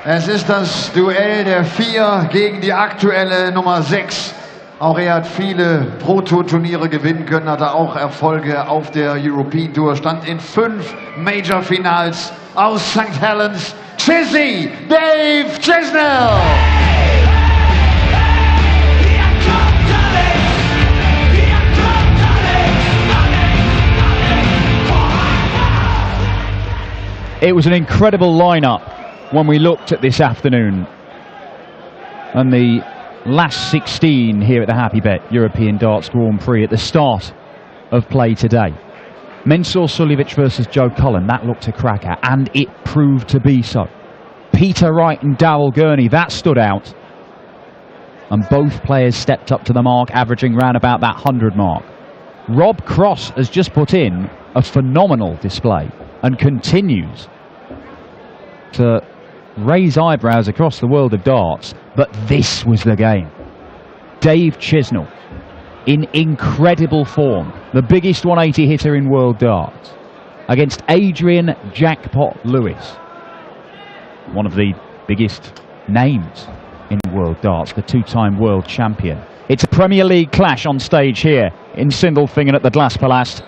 Es ist das Duell der 4 gegen die aktuelle Nummer 6. Auch er hat viele Pro-Tour-Turniere gewinnen können, hat er auch Erfolge auf der European Tour, stand in 5 Major-Finals aus St. Helens. Chizzy, Dave Chisnall! It was an incredible lineup when we looked at this afternoon and the last 16 here at the Happy Bet European Darts Grand Prix at the start of play today. Mensur Suljovic versus Joe Cullen, that looked a cracker, and it proved to be so. Peter Wright and Darrell Gurney, that stood out, and both players stepped up to the mark, averaging round about that 100 mark. Rob Cross has just put in a phenomenal display and continues to raise eyebrows across the world of darts, but this was the game. Dave Chisnall in incredible form, the biggest 180 hitter in world darts, against Adrian Jackpot Lewis, one of the biggest names in world darts, the 2-time world champion. It's a Premier League clash on stage here in Sindelfingen at the Glaspalast.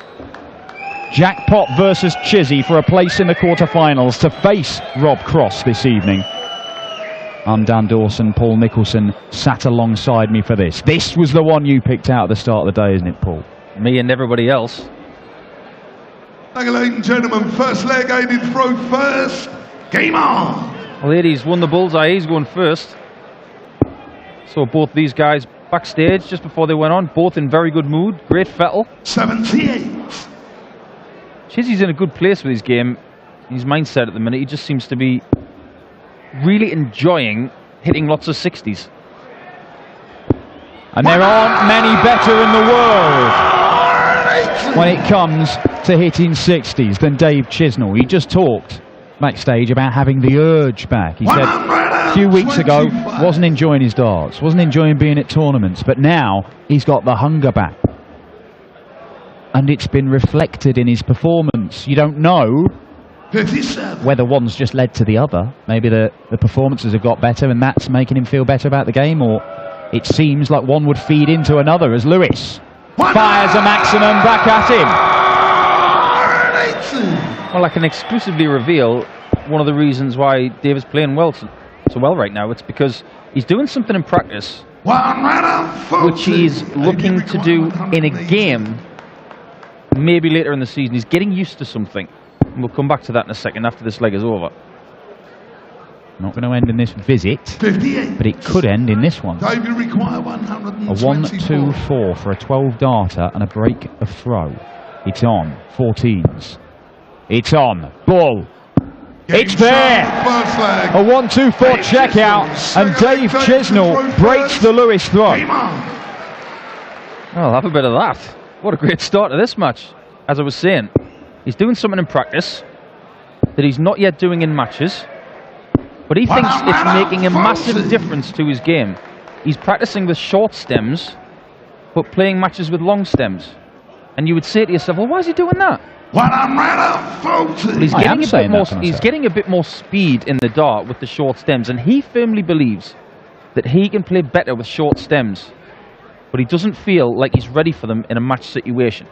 Jackpot versus Chizzy for a place in the quarterfinals to face Rob Cross this evening. I'm Dan Dawson, Paul Nicholson sat alongside me for this. This was the one you picked out at the start of the day, isn't it, Paul? Me and everybody else. Ladies and gentlemen, first leg aided throw first. Game on! Ladies won the bullseye, he's going first. So both these guys backstage just before they went on, both in very good mood. Great fettle. 78. Chizzy's in a good place with his game, his mindset at the minute. He just seems to be really enjoying hitting lots of 60s. And there aren't many better in the world when it comes to hitting 60s than Dave Chisnall. He just talked backstage about having the urge back. He said a few weeks ago wasn't enjoying his darts, wasn't enjoying being at tournaments, but now he's got the hunger back. And it's been reflected in his performance. You don't know 57. whether one's just led to the other. Maybe the performances have got better and that's making him feel better about the game, or it seems like one would feed into another as Lewis fires a maximum back at him. Well, I can exclusively reveal one of the reasons why Dave is playing so well right now. It's because he's doing something in practice which he's looking to do in a game maybe later in the season. He's getting used to something. And we'll come back to that in a second after this leg is over. Not going to end in this visit, 58. but it could end in this one. Dave, you require A 1-2-4 for a 12-darter and a break of throw. It's on. 14s. It's on. Ball. It's there! A 1-2-4 check out, and Dave Chisnall breaks the Lewis throw. I'll have a bit of that. What a great start to this match. As I was saying, he's doing something in practice that he's not yet doing in matches, but he thinks it's making a massive difference to his game. He's practicing with short stems, but playing matches with long stems. And you would say to yourself, well, why is he doing that? But he's getting a bit more speed in the dart with the short stems, and he firmly believes that he can play better with short stems, but he doesn't feel like he's ready for them in a match situation.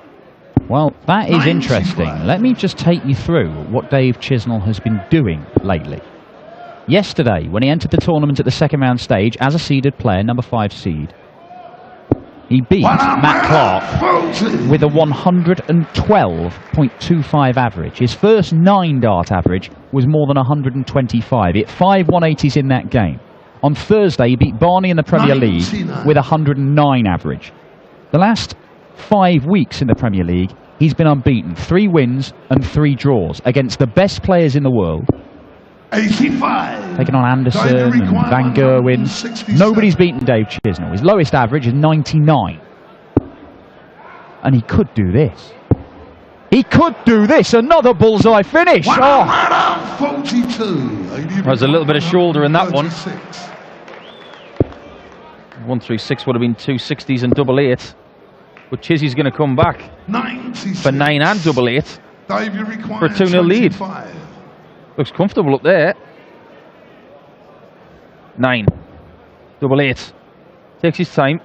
Well, that is interesting. Let me just take you through what Dave Chisnall has been doing lately. Yesterday, when he entered the tournament at the second round stage as a seeded player, number 5 seed, he beat Matt Clark with a 112.25 average. His first 9-dart average was more than 125. He hit 5 180s in that game. On Thursday, he beat Barney in the Premier League with 109 average. The last 5 weeks in the Premier League, he's been unbeaten. 3 wins and 3 draws against the best players in the world. 85. Taking on Anderson and Van Gerwen. Nobody's beaten Dave Chisnall. His lowest average is 99. And he could do this. He could do this. Another bullseye finish. Oh. 42. There's a little bit of shoulder in that one. 136 would have been 2 60s and double 8. But Chizzy's going to come back for 9 and double 8 for a 2-0 lead. Looks comfortable up there. 9. Double 8. Takes his time.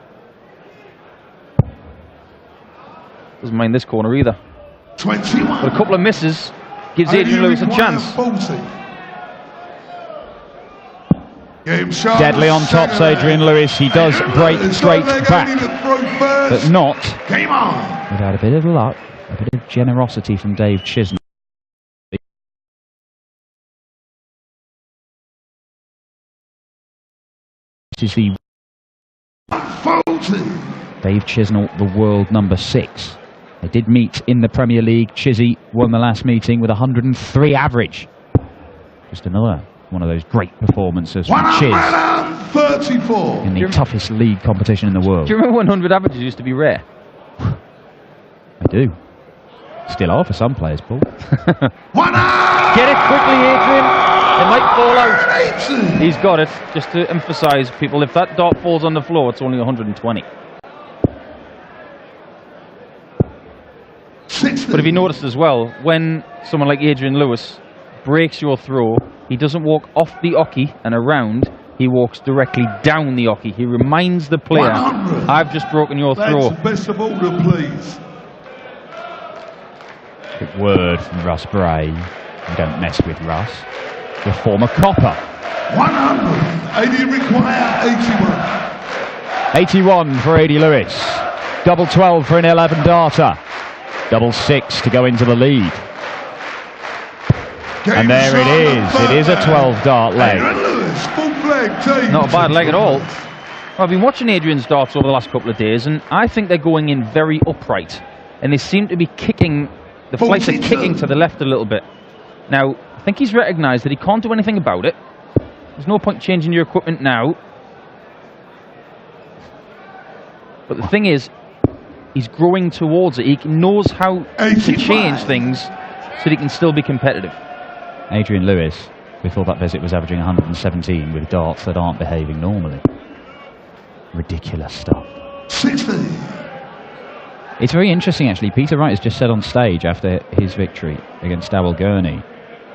Doesn't mind this corner either. 21. But a couple of misses gives Adrian Lewis a chance. 40. Game sharp. Deadly on tops, Adrian Lewis. He does break straight back, but not Game on. without a bit of luck, a bit of generosity from Dave Chisnall. This is the 40. Dave Chisnall, the world number 6. They did meet in the Premier League. Chizzy won the last meeting with 103 average. Just another one of those great performances from Chiz 134. in the toughest league competition in the world. Do you remember when 100 averages used to be rare? I do. Still are for some players, Paul. Get it quickly, Adrian. It might fall out. He's got it. Just to emphasise, people, if that dart falls on the floor, it's only 120. But if you noticed as well, when someone like Adrian Lewis breaks your throw, he doesn't walk off the oche and around. He walks directly down the oche. He reminds the player, 100. I've just broken your throw. That's best of order, please. Good word from Russ Bray. You don't mess with Russ. The former copper. 100. 80 require 81. 81 for Adi Lewis. Double 12 for an 11 darter. Double 6 to go into the lead. And there it is. It is a 12 dart leg. Lewis, full flag team. Not a bad leg at all. I've been watching Adrian's darts over the last couple of days, and I think they're going in very upright. And they seem to be kicking, the flights are kicking to the left a little bit. Now, I think he's recognised that he can't do anything about it. There's no point changing your equipment now. But the thing is, he's growing towards it. He knows how to change things so that he can still be competitive. Adrian Lewis, before that visit, was averaging 117 with darts that aren't behaving normally. Ridiculous stuff. 60. It's very interesting, actually. Peter Wright has just said on stage after his victory against Dawel Gurney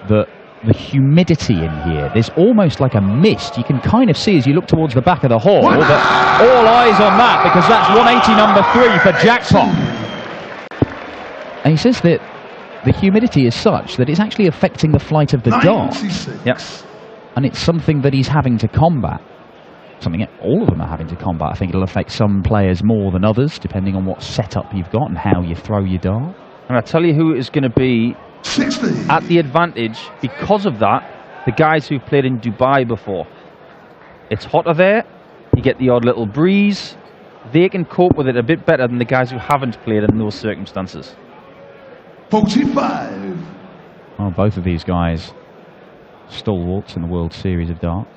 that the humidity in here, there's almost like a mist. You can kind of see as you look towards the back of the hall, but all eyes on that, because that's 180 number 3 for Jackpot. And he says that the humidity is such that it's actually affecting the flight of the dart. Yep. And it's something that he's having to combat. Something that all of them are having to combat. I think it'll affect some players more than others, depending on what setup you've got and how you throw your dart. And I tell you who is going to be 60. at the advantage because of that, the guys who've played in Dubai before. It's hotter there, you get the odd little breeze. They can cope with it a bit better than the guys who haven't played in those circumstances. 45. Well, both of these guys stalwarts in the World Series of Darts.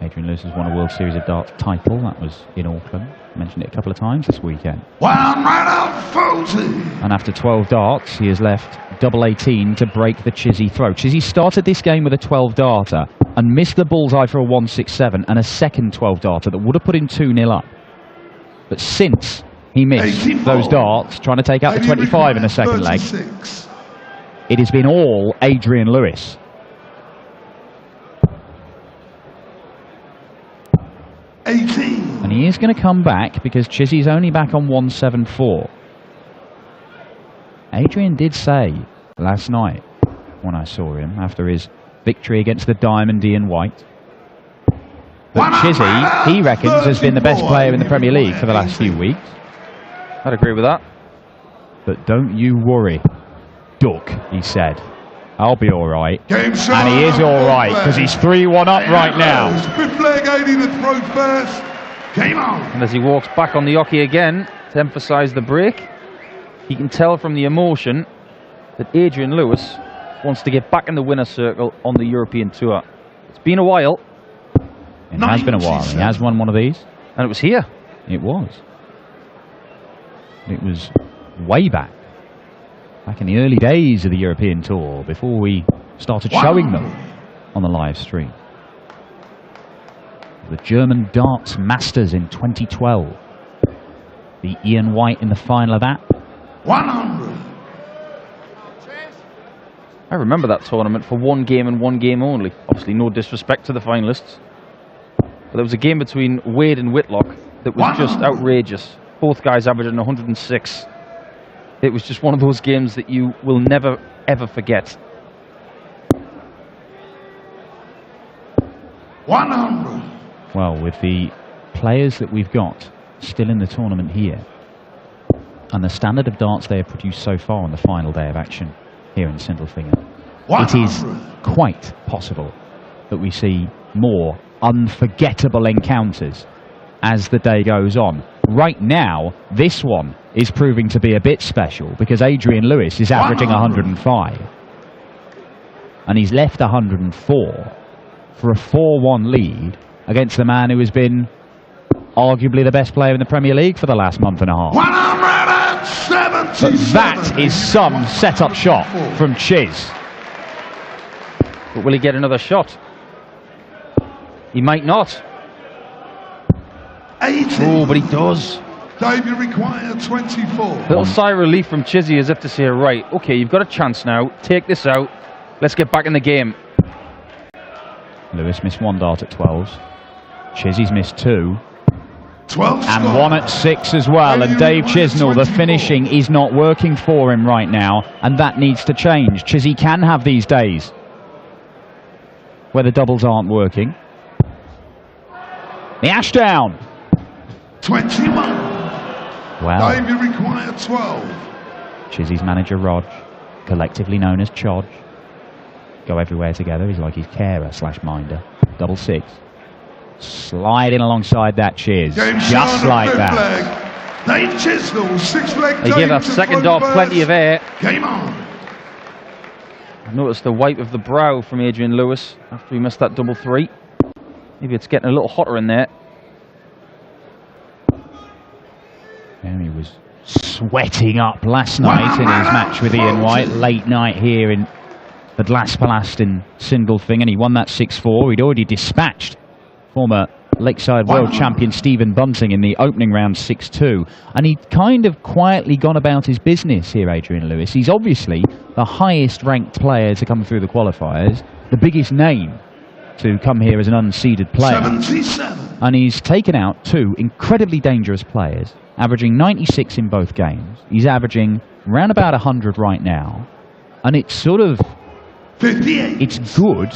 Adrian Lewis has won a World Series of Darts title. That was in Auckland. I mentioned it a couple of times this weekend. 140. And after 12 darts, he has left double 18 to break the Chizzy throw. Chizzy started this game with a 12 darter and missed the bullseye for a 167 and a second 12 darter that would have put him 2-0 up. But since he missed 84. those darts, trying to take out the 25 in the second leg, 36. it has been all Adrian Lewis. 18. And he is going to come back because Chizzy's only back on 174. Adrian did say last night, when I saw him after his victory against the Diamond Ian White, that Chizzy, he reckons, has been the best player in the Premier League for the last few weeks. I'd agree with that. But don't you worry, Duck, he said. I'll be all right. Game shot. And he is all right because he's 3-1 up right now. Fifth leg 80 to throw first. Game on. And as he walks back on the oche again to emphasise the break, you can tell from the emotion that Adrian Lewis wants to get back in the winner's circle on the European Tour. It's been a while. It has been a while. He has won one of these. And it was here. It was. It was way back in the early days of the European Tour, before we started showing them on the live stream. The German Darts Masters in 2012. The Ian White in the final of that. 100. I remember that tournament for one game and one game only. Obviously, no disrespect to the finalists. But there was a game between Wade and Whitlock that was just outrageous. Both guys averaging 106. It was just one of those games that you will never, ever forget. 100. Well, with the players that we've got still in the tournament here, and the standard of darts they have produced so far on the final day of action here in Sindelfingen, it is quite possible that we see more unforgettable encounters as the day goes on. Right now, this one is proving to be a bit special because Adrian Lewis is averaging 105. And he's left 104 for a 4-1 lead against the man who has been arguably the best player in the Premier League for the last month and a half. 177. But that is some set-up shot from Chiz. But will he get another shot? He might not. 80. Oh, but he does. Dave, you require 24. Little sigh of relief from Chizzy as if to say, right, okay, you've got a chance now. Take this out. Let's get back in the game. Lewis missed 1 dart at 12s. Chizzy's missed 2. 12 And score. 1 at 6 as well. And Dave Chisnall, the finishing is not working for him right now. And that needs to change. Chizzy can have these days where the doubles aren't working. The Ashdown. 21. Well, Dave, you require 12. Chizzy's manager Rog, collectively known as Chodge, go everywhere together. He's like his carer / minder. 6. Sliding alongside that Chiz, Game just shot like of that. Leg. Dave Chisnall, 6 leg. They gave that second dart plenty of air. Game on. I noticed the wipe of the brow from Adrian Lewis after he missed that double 3. Maybe it's getting a little hotter in there. And he was sweating up last night in his match with Ian White. Late night here in the Glaspalast in Sindelfingen. He won that 6-4. He'd already dispatched former Lakeside World Champion Stephen Bunting in the opening round 6-2. And he'd kind of quietly gone about his business here, Adrian Lewis. He's obviously the highest ranked player to come through the qualifiers, the biggest name to come here as an unseeded player. 77. And he's taken out 2 incredibly dangerous players, averaging 96 in both games. He's averaging around about 100 right now. And it's sort of, 58. it's good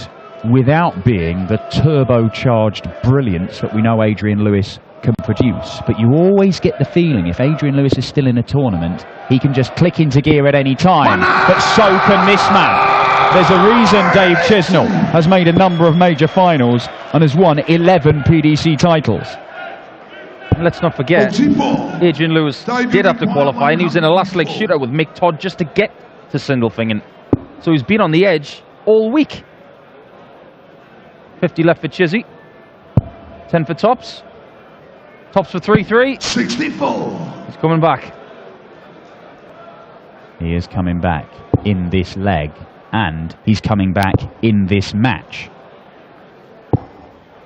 without being the turbocharged brilliance that we know Adrian Lewis can produce. But you always get the feeling if Adrian Lewis is still in a tournament, he can just click into gear at any time. But so can this man. There's a reason Dave Chisnall has made a number of major finals and has won 11 PDC titles. And let's not forget, 44. Adrian Lewis did have to qualify, and he was in a last leg shootout with Mick Todd just to get to Sindelfingen. So he's been on the edge all week. 50 left for Chizzy. 10 for Tops. Tops for 3-3. 64. He's coming back. He is coming back in this leg, and he's coming back in this match.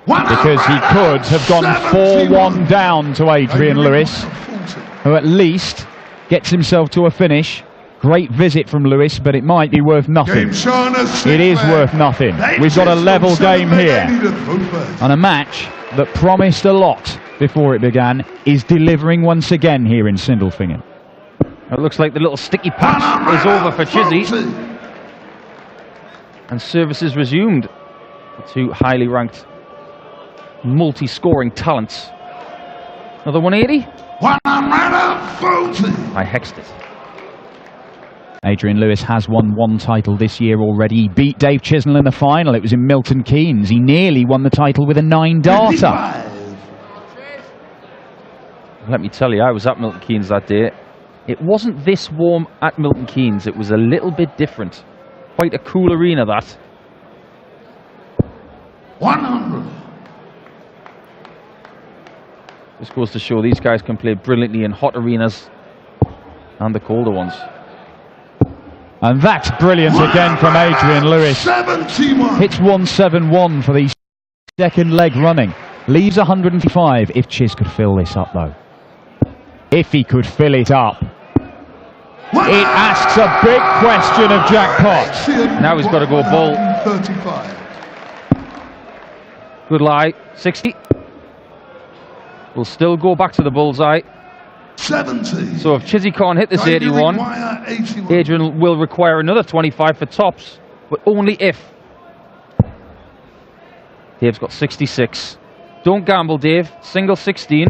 Because he could have gone 4-1 down to Adrian Lewis, who at least gets himself to a finish. Great visit from Lewis, but it might be worth nothing. It is worth nothing. We've got a level game here. And a match that promised a lot before it began is delivering once again here in Sindelfingen. It looks like the little sticky patch is over for Chizzy. And services resumed. The 2 highly ranked, multi-scoring talents. Another 180? 140. I hexed it. Adrian Lewis has won 1 title this year already. He beat Dave Chisnall in the final. It was in Milton Keynes. He nearly won the title with a 9-darter. Let me tell you, I was at Milton Keynes that day. It wasn't this warm at Milton Keynes. It was a little bit different. Quite a cool arena, that. 100. This goes to show these guys can play brilliantly in hot arenas and the colder ones. And that's brilliant again from Adrian Lewis. 71. Hits 171 for the second leg running. Leaves 155. If Chiz could fill this up, though. If he could fill it up. It asks a big question of jackpot. Now he's got to go bull. 35. Good lie. 60. will still go back to the bullseye. 70. So if Chizzy can't hit this Going to 81, require 81. Adrian will require another 25 for tops, but only if. Dave's got 66. Don't gamble, Dave. Single 16.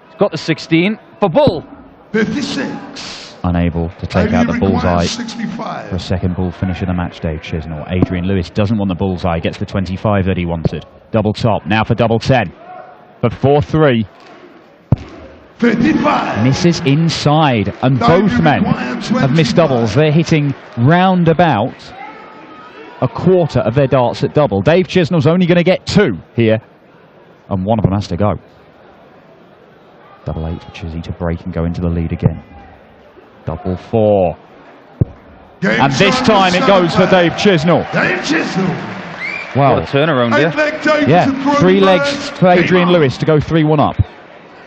He's got the 16 for bull. 56. Unable to take out the Only requires bullseye 65. for a second ball finish of the match, Dave Chisnall. Adrian Lewis doesn't want the bullseye, gets the 25 that he wanted. Double top, now for double 10. For 4-3. 55. Misses inside, and both men have missed doubles. They're hitting round about a quarter of their darts at double. Dave Chisnall's only going to get 2 here, and one of them has to go. Double 8 for Chizzy to break and go into the lead again. Double 4. And this time it goes for Dave Chisnall. Dave Chisnall. Well, What a turnaround here. yeah, 3 legs for Adrian Lewis to go 3-1 up.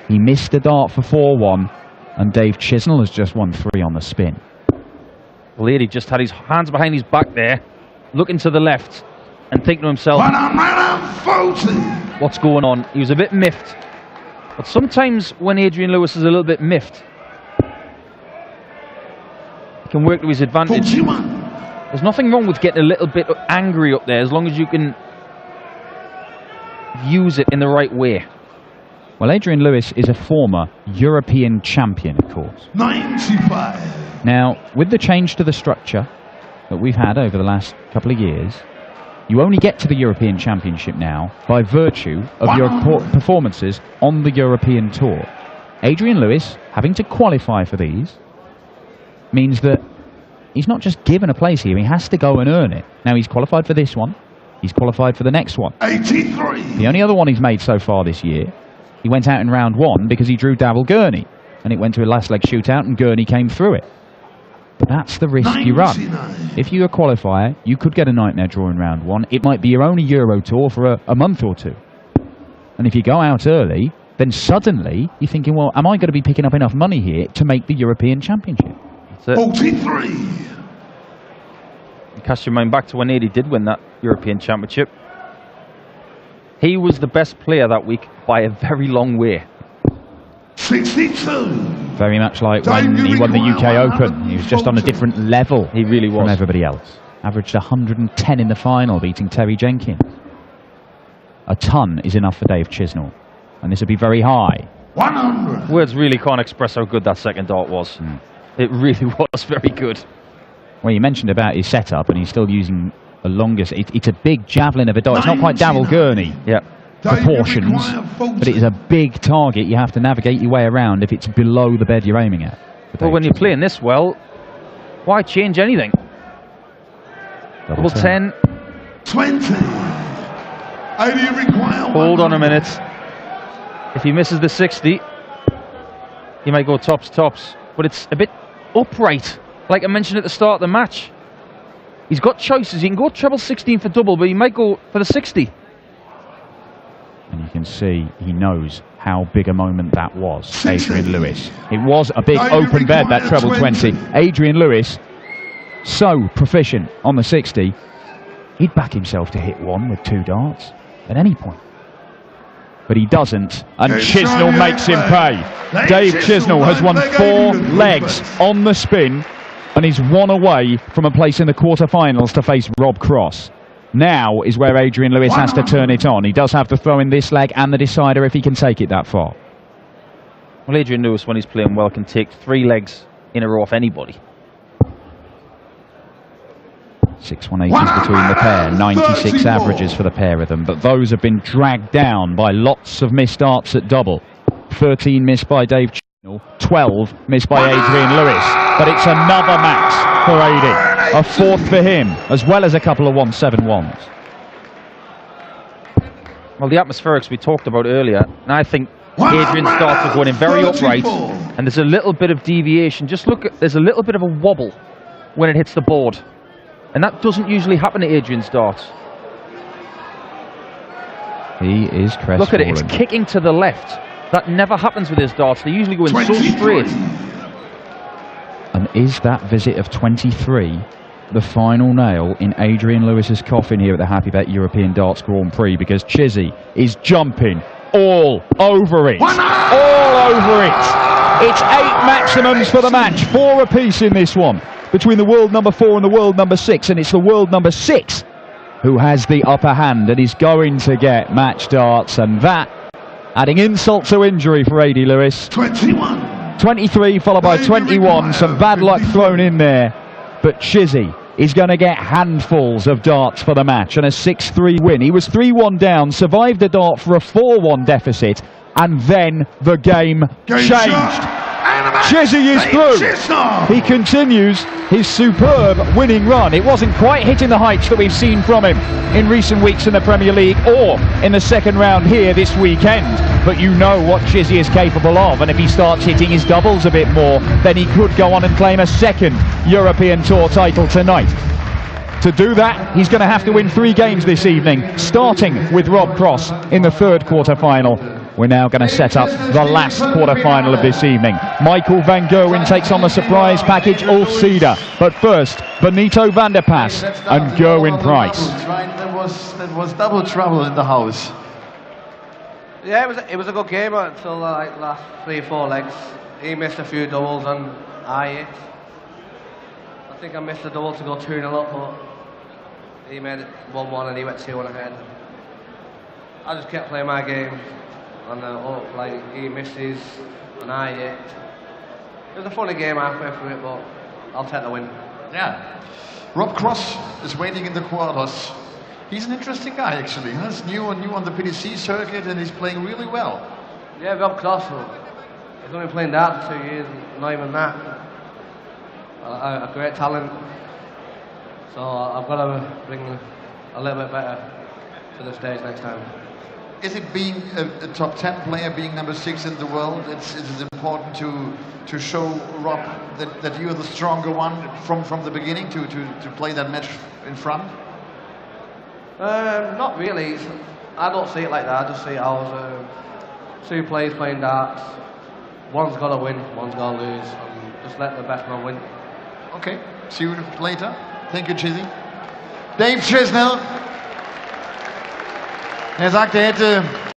He missed the dart for 4-1, and Dave Chisnall has just won 3 on the spin. Lady just had his hands behind his back there, looking to the left and thinking to himself, 140. what's going on? He was a bit miffed. But sometimes when Adrian Lewis is a little bit miffed, he can work to his advantage. 41. There's nothing wrong with getting a little bit angry up there as long as you can use it in the right way. Well, Adrian Lewis is a former European champion, of course. 95. Now, with the change to the structure that we've had over the last couple of years, you only get to the European Championship now by virtue of your performances on the European Tour. Adrian Lewis, having to qualify for these, means that he's not just given a place here, he has to go and earn it. Now, he's qualified for this one, he's qualified for the next one. 83. The only other one he's made so far this year, he went out in round 1 because he drew Davil Gurney, and it went to a last leg shootout and Gurney came through it. But that's the risk you run. 99. If you're a qualifier, you could get a nightmare draw in round 1. It might be your only Euro Tour for a month or 2. And if you go out early, then suddenly you're thinking, well, am I going to be picking up enough money here to make the European Championship? That's it. 43. You cast your mind back to when Adi did win that European Championship. He was the best player that week by a very long way. 62. Very much like when he won the UK Open. He was just on a different level. He really was. From everybody else. Averaged 110 in the final, beating Terry Jenkins. A ton is enough for Dave Chisnall, and this would be very high. 100. Words really can't express how good that second dart was. It really was very good. Well, you mentioned about his setup, and he's still using the longest. It's a big javelin of a dart. It's not quite Davil Gurney proportions, but it is a big target. You have to navigate your way around if it's below the bed you're aiming at. Well, when you're playing this well, why change anything? Double 10. 20. Hold on a minute. If he misses the 60, he might go tops. But it's a bit upright, like I mentioned at the start of the match. He's got choices. He can go treble 16 for double, but he might go for the 60. And you can see he knows how big a moment that was, Adrian Lewis. It was a big open bed, that treble 20. Adrian Lewis, so proficient on the 60, he'd back himself to hit 1 with 2 darts at any point. But he doesn't, and Chisnall makes him pay. Dave Chisnall has won 4 legs on the spin, and he's 1 away from a place in the quarterfinals to face Rob Cross. Now is where Adrian Lewis has to turn it on. He does have to throw in this leg and the decider if he can take it that far. Well, Adrian Lewis, when he's playing well, can take 3 legs in a row off anybody. 6-1-8 between the pair, 96 averages for the pair of them, but those have been dragged down by lots of missed darts at double. 13 missed by Dave Chisnall, 12 missed by Adrian Lewis, but it's another max for Adi. A 4th for him, as well as a couple of 1-7-1s. Well, the atmospherics we talked about earlier, and I think Adrian's darts are going in very upright, and there's a little bit of deviation. Just look, there's a little bit of a wobble when it hits the board. And that doesn't usually happen to Adrian's darts. He is crestfallen. Look at it, it's kicking to the left. That never happens with his darts. They usually go in so straight. And is that visit of 23 the final nail in Adrian Lewis's coffin here at the Happy Bet European Darts Grand Prix? Because Chizzy is jumping all over it. All over it. It's 8 maximums for the match, 4 apiece in this one, between the world number 4 and the world number 6, and it's the world number 6 who has the upper hand and is going to get match darts, and that adding insult to injury for Adi Lewis. 23 followed by 21, some bad luck thrown in there, but Chizzy is going to get handfuls of darts for the match and a 6-3 win. He was 3-1 down, survived the dart for a 4-1 deficit, and then the game changed. Chizzy is through. He continues his superb winning run. It wasn't quite hitting the heights that we've seen from him in recent weeks in the Premier League or in the second round here this weekend. But you know what Chizzy is capable of, and if he starts hitting his doubles a bit more, then he could go on and claim a second European Tour title tonight. To do that, he's going to have to win 3 games this evening, starting with Rob Cross in the 3rd quarter-final. We're now going to set up the last quarter-final of this evening. Michael van Gerwen takes on the surprise package Ulf Cedar. But first, Benito van der Pas and Gerwin Price. That was double trouble in the house. Yeah, it was a good game until like last 3-4 legs. He missed a few doubles and I hit. I think I missed a double to go 2-0 up, but he made it 1-1 and he went 2-1 ahead. I just kept playing my game, and like he missed his and I hit. It was a funny game halfway through it, but I'll take the win. Yeah. Rob Cross is waiting in the quarters. He's an interesting guy, actually. He's new on the PDC circuit, and he's playing really well. Yeah, Rob Cross. He's only playing darts for 2 years, not even that. A great talent. So I've got to bring a little bit better to the stage next time. Is it being a top 10 player, being number 6 in the world? It's important to show Rob that you're the stronger one from the beginning to play that match in front? Not really. I don't see it like that. I just see it as 2 players playing darts. One's got to win, one's got to lose, and just let the best man win. Okay, see you later. Thank you, Chizzy. Dave Chisnall. Er sagt, er hätte